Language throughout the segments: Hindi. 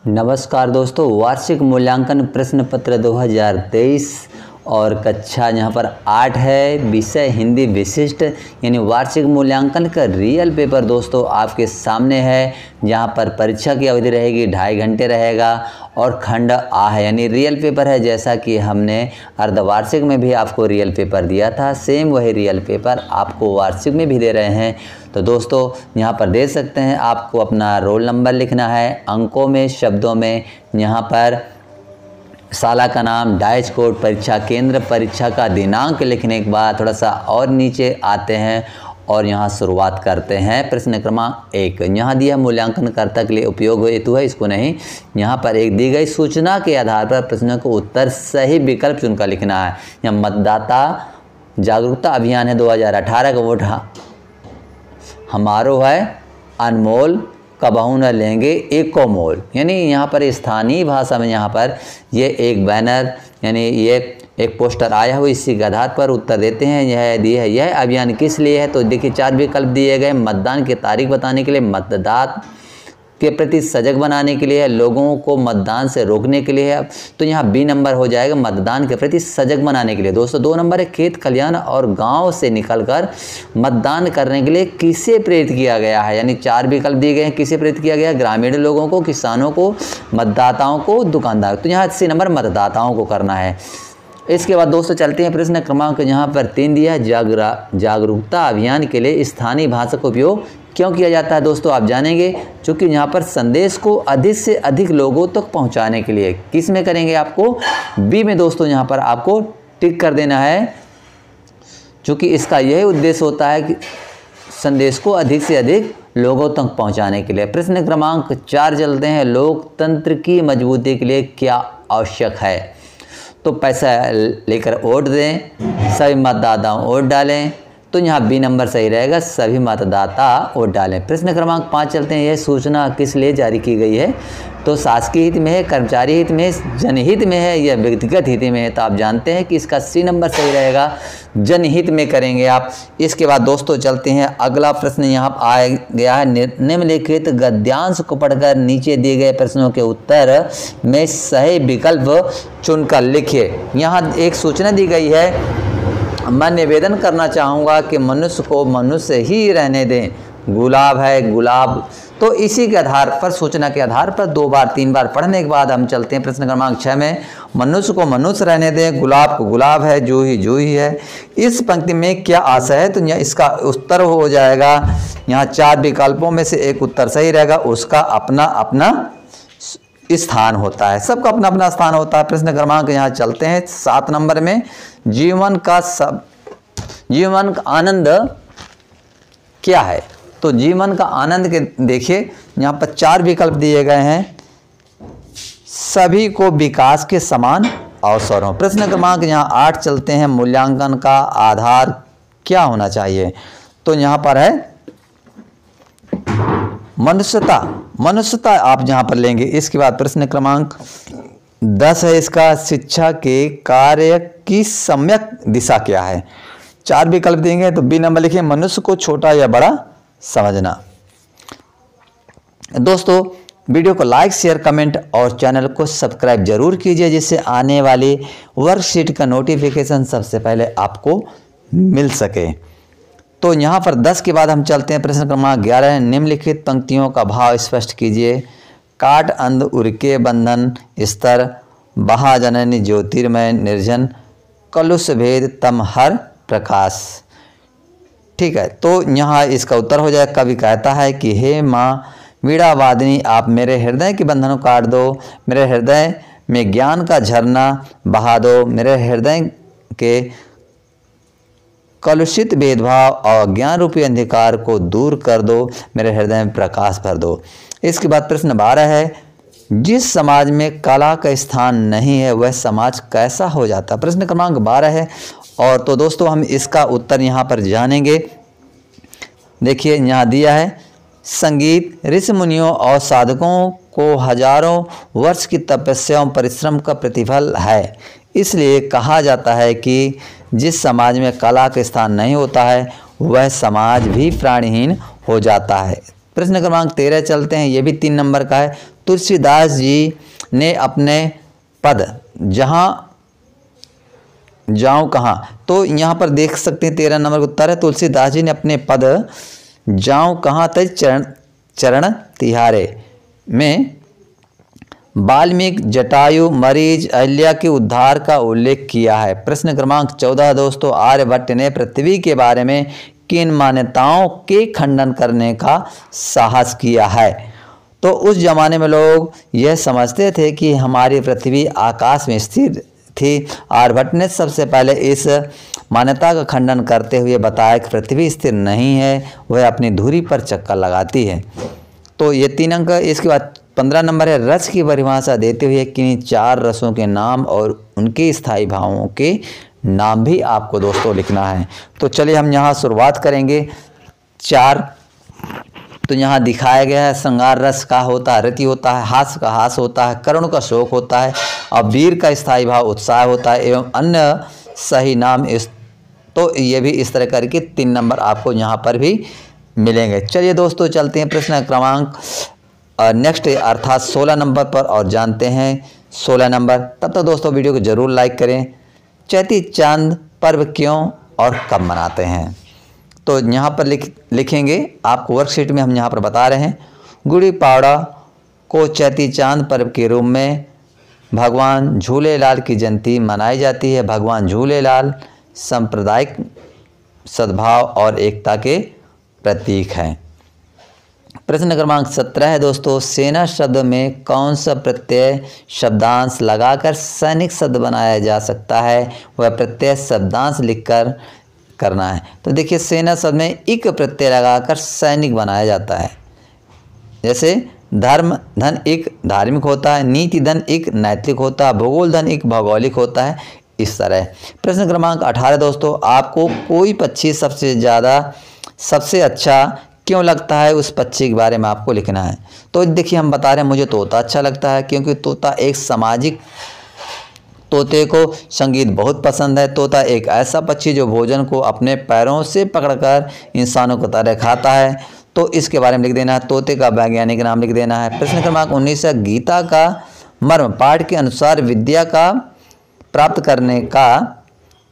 नमस्कार दोस्तों, वार्षिक मूल्यांकन प्रश्न पत्र 2023 और कक्षा यहाँ पर 8 है। विषय हिंदी विशिष्ट यानी वार्षिक मूल्यांकन का रियल पेपर दोस्तों आपके सामने है। जहाँ पर परीक्षा की अवधि रहेगी 2.5 घंटे रहेगा और खंड आ है यानी रियल पेपर है। जैसा कि हमने अर्धवार्षिक में भी आपको रियल पेपर दिया था, सेम वही रियल पेपर आपको वार्षिक में भी दे रहे हैं। तो दोस्तों यहाँ पर देख सकते हैं, आपको अपना रोल नंबर लिखना है अंकों में, शब्दों में। यहाँ पर साला का नाम, डाइस कोड, परीक्षा केंद्र, परीक्षा का दिनांक लिखने के बाद थोड़ा सा और नीचे आते हैं और यहाँ शुरुआत करते हैं। प्रश्न क्रमांक 1 यहाँ दिया मूल्यांकनकर्ता के लिए उपयोग हेतु है, इसको नहीं। यहाँ पर एक दी गई सूचना के आधार पर प्रश्न को उत्तर सही विकल्प चुनकर लिखना है। यहाँ मतदाता जागरूकता अभियान है 2018 का, वोट हमारो है, अनमोल कबहू न लेंगे एको मोल। यानी यहाँ पर स्थानीय भाषा में यहाँ पर ये एक बैनर यानी ये एक पोस्टर आया हुआ, इसी के आधार पर उत्तर देते हैं। यह अभियान किस लिए है? तो देखिए 4 विकल्प दिए गए। मतदान की तारीख बताने के लिए, मतदाता के प्रति सजग बनाने के लिए है, लोगों को मतदान से रोकने के लिए है। तो यहाँ बी नंबर हो जाएगा, मतदान के प्रति सजग बनाने के लिए। दोस्तों 2 नंबर है, खेत खलियान और गांव से निकलकर मतदान करने के लिए किसे प्रेरित किया गया है? यानी 4 विकल्प दिए गए हैं, किसे प्रेरित किया गया? ग्रामीण लोगों को, किसानों को, मतदाताओं को, दुकानदार। तो यहाँ सी नंबर मतदाताओं को करना है। इसके बाद दोस्तों चलते हैं प्रश्न क्रमांक यहाँ पर 3 दिया है, जागरूकता अभियान के लिए स्थानीय भाषा का उपयोग क्यों किया जाता है? दोस्तों आप जानेंगे, क्योंकि यहाँ पर संदेश को अधिक से अधिक लोगों तक पहुँचाने के लिए। किस में करेंगे? आपको बी में दोस्तों यहाँ पर आपको टिक कर देना है, क्योंकि इसका यही उद्देश्य होता है कि संदेश को अधिक से अधिक लोगों तक पहुँचाने के लिए। प्रश्न क्रमांक 4 चलते हैं, लोकतंत्र की मजबूती के लिए क्या आवश्यक है? तो पैसा लेकर वोट दें, सभी मतदाता वोट डालें। तो यहाँ बी नंबर सही रहेगा, सभी मतदाता वोट डालें। प्रश्न क्रमांक 5 चलते हैं, यह सूचना किस लिए जारी की गई है? तो शासकीय हित में है, कर्मचारी हित में है, जनहित में है या व्यक्तिगत हित में है? तो आप जानते हैं कि इसका सी नंबर सही रहेगा, जनहित में करेंगे आप। इसके बाद दोस्तों चलते हैं, अगला प्रश्न यहाँ आ गया है, निम्नलिखित गद्यांश को पढ़कर नीचे दिए गए प्रश्नों के उत्तर में सही विकल्प चुनकर लिखिए। यहाँ एक सूचना दी गई है, मैं निवेदन करना चाहूँगा कि मनुष्य को मनुष्य ही रहने दें। गुलाब है, गुलाब। तो इसी के आधार पर, सूचना के आधार पर 2 बार 3 बार पढ़ने के बाद हम चलते हैं प्रश्न क्रमांक 6 में, मनुष्य को मनुष्य रहने दें, गुलाब को गुलाब है, जूही है। इस पंक्ति में क्या आशय है? तो यहाँ इसका उत्तर हो जाएगा, यहाँ 4 विकल्पों में से एक उत्तर सही रहेगा, उसका अपना अपना स्थान होता है, सबका अपना अपना स्थान होता है। प्रश्न क्रमांक यहाँ चलते हैं 7 नंबर में, जीवन का आनंद क्या है? तो जीवन का आनंद के देखिए यहाँ पर 4 विकल्प दिए गए हैं, सभी को विकास के समान अवसरों। प्रश्न क्रमांक यहाँ 8 चलते हैं, मूल्यांकन का आधार क्या होना चाहिए? तो यहाँ पर है मनुष्यता आप जहाँ पर लेंगे। इसके बाद प्रश्न क्रमांक 10 है, इसका शिक्षा के कार्य की सम्यक दिशा क्या है? 4 विकल्प देंगे, तो बी नंबर लिखिए, मनुष्य को छोटा या बड़ा समझना। दोस्तों वीडियो को लाइक, शेयर, कमेंट और चैनल को सब्सक्राइब जरूर कीजिए, जिससे आने वाली वर्कशीट का नोटिफिकेशन सबसे पहले आपको मिल सके। तो यहाँ पर 10 के बाद हम चलते हैं प्रश्न क्रमांक 11, निम्नलिखित पंक्तियों का भाव स्पष्ट कीजिए। काट अंध उरके बंधन स्तर, बहा जननी ज्योतिर्मय निर्जन, कलुष भेद तम हर प्रकाश। ठीक है, तो यहाँ इसका उत्तर हो जाए, कवि कहता है कि हे माँ वीणा वादिनी, आप मेरे हृदय के बंधनों काट दो, मेरे हृदय में ज्ञान का झरना बहा दो, मेरे हृदय के कलुषित भेदभाव और ज्ञान रूपी अंधकार को दूर कर दो, मेरे हृदय में प्रकाश भर दो। इसके बाद प्रश्न 12 है, जिस समाज में कला का स्थान नहीं है वह समाज कैसा हो जाता? प्रश्न क्रमांक 12 है, और तो दोस्तों हम इसका उत्तर यहाँ पर जानेंगे। देखिए यहाँ दिया है, संगीत ऋषि मुनियों और साधकों को हजारों वर्ष की तपस्या और परिश्रम का प्रतिफल है, इसलिए कहा जाता है कि जिस समाज में कला का स्थान नहीं होता है वह समाज भी प्राणहीन हो जाता है। प्रश्न क्रमांक 13 चलते हैं, ये भी 3 नंबर का है। तुलसीदास जी ने अपने पद जाऊं कहाँ, तो यहाँ पर देख सकते हैं 13 नंबर का उत्तर है। तुलसीदास जी ने अपने पद जाऊं कहाँ तज चरण तिहारे में वाल्मीकि, जटायु, मरीज, अहिल्या के उद्धार का उल्लेख किया है। प्रश्न क्रमांक 14 दोस्तों, आर्यभट्ट ने पृथ्वी के बारे में किन मान्यताओं के खंडन करने का साहस किया है? तो उस जमाने में लोग यह समझते थे कि हमारी पृथ्वी आकाश में स्थिर थी। आर्यभट्ट ने सबसे पहले इस मान्यता का खंडन करते हुए बताया कि पृथ्वी स्थिर नहीं है, वह अपनी धुरी पर चक्कर लगाती है। तो ये 3 अंक। इसके बाद 15 नंबर है, रस की परिभाषा देते हुए किन्हीं 4 रसों के नाम और उनके स्थायी भावों के नाम भी आपको दोस्तों लिखना है। तो चलिए हम यहाँ शुरुआत करेंगे। 4 तो यहाँ दिखाया गया है। श्रृंगार रस का होता है रति होता है, हास्य का हास होता है, करुण का शोक होता है, और वीर का स्थायी भाव उत्साह होता है, एवं अन्य सही नाम तो ये भी इस तरह करके 3 नंबर आपको यहाँ पर भी मिलेंगे। चलिए दोस्तों चलते हैं प्रश्न क्रमांक नेक्स्ट अर्थात 16 नंबर पर और जानते हैं 16 नंबर। तब तक दोस्तों वीडियो को जरूर लाइक करें। चैती चांद पर्व क्यों और कब मनाते हैं? तो यहाँ पर लिखेंगे आपको वर्कशीट में हम यहाँ पर बता रहे हैं। गुड़ी पाड़ा को चैती चांद पर्व के रूप में भगवान झूलेलाल की जयंती मनाई जाती है। भगवान झूलेलाल सांप्रदायिक सद्भाव और एकता के प्रतीक हैं। प्रश्न क्रमांक 17 है दोस्तों, सेना शब्द में कौन सा प्रत्यय शब्दांश लगाकर सैनिक शब्द बनाया जा सकता है? वह प्रत्यय शब्दांश लिखकर करना है। तो देखिए सेना शब्द में इक प्रत्यय लगाकर सैनिक बनाया जाता है। जैसे धर्म धन इक धार्मिक होता है, नीति धन इक नैतिक होता है, भूगोल धन इक भौगोलिक होता है, इस तरह। प्रश्न क्रमांक 18 दोस्तों, आपको कोई पक्षी सबसे अच्छा क्यों लगता है? उस पक्षी के बारे में आपको लिखना है। तो देखिए हम बता रहे हैं मुझे तोता अच्छा लगता है, क्योंकि तोता एक सामाजिक, तोते को संगीत बहुत पसंद है। तोता एक ऐसा पक्षी जो भोजन को अपने पैरों से पकड़कर इंसानों की तरह खाता है। तो इसके बारे में लिख देना है। तोते का वैज्ञानिक नाम लिख देना है। प्रश्न क्रमांक 19 है, गीता का मर्म पाठ के अनुसार विद्या का प्राप्त करने का,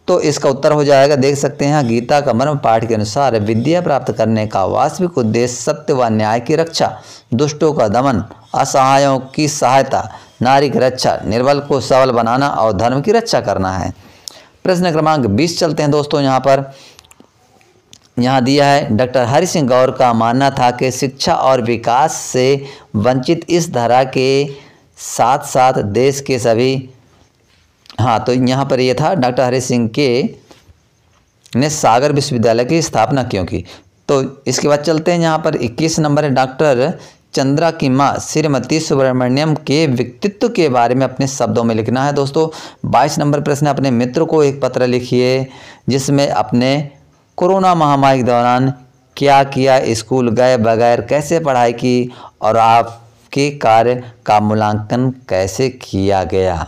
तो इसका उत्तर हो जाएगा, देख सकते हैं गीता का मर्म पाठ के अनुसार विद्या प्राप्त करने का वास्तविक उद्देश्य सत्य व न्याय की रक्षा, दुष्टों का दमन, असहायों की सहायता, नारी की रक्षा, निर्बल को सबल बनाना और धर्म की रक्षा करना है। प्रश्न क्रमांक 20 चलते हैं दोस्तों। यहाँ दिया है, डॉक्टर हरि सिंह गौर का मानना था कि शिक्षा और विकास से वंचित इस धारा के साथ साथ देश के सभी, तो यहाँ पर ये था डॉक्टर हरि सिंह ने सागर विश्वविद्यालय की स्थापना क्यों की? तो इसके बाद चलते हैं यहाँ पर 21 नंबर है, डॉक्टर चंद्रा की माँ श्रीमती सुब्रमण्यम के व्यक्तित्व के बारे में अपने शब्दों में लिखना है दोस्तों। 22 नंबर प्रश्न, अपने मित्र को एक पत्र लिखिए जिसमें अपने कोरोना महामारी के दौरान क्या किया, स्कूल गए बगैर कैसे पढ़ाई की और आपके कार्य का मूल्यांकन कैसे किया गया।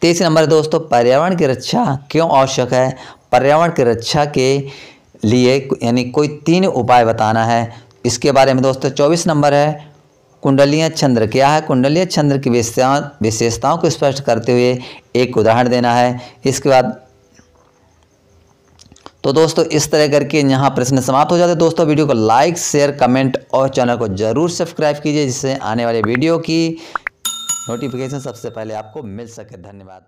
23 नंबर दोस्तों, पर्यावरण की रक्षा क्यों आवश्यक है? पर्यावरण की रक्षा के लिए यानी कोई 3 उपाय बताना है, इसके बारे में दोस्तों। 24 नंबर है, कुंडलीय छंद्र क्या है? कुंडलीय छंद्र की विशेषताओं को स्पष्ट करते हुए एक उदाहरण देना है। इसके बाद तो दोस्तों इस तरह करके यहाँ प्रश्न समाप्त हो जाते हैं। दोस्तों वीडियो को लाइक शेयर कमेंट और चैनल को जरूर सब्सक्राइब कीजिए, जिससे आने वाले वीडियो की नोटिफिकेशन सबसे पहले आपको मिल सके। धन्यवाद।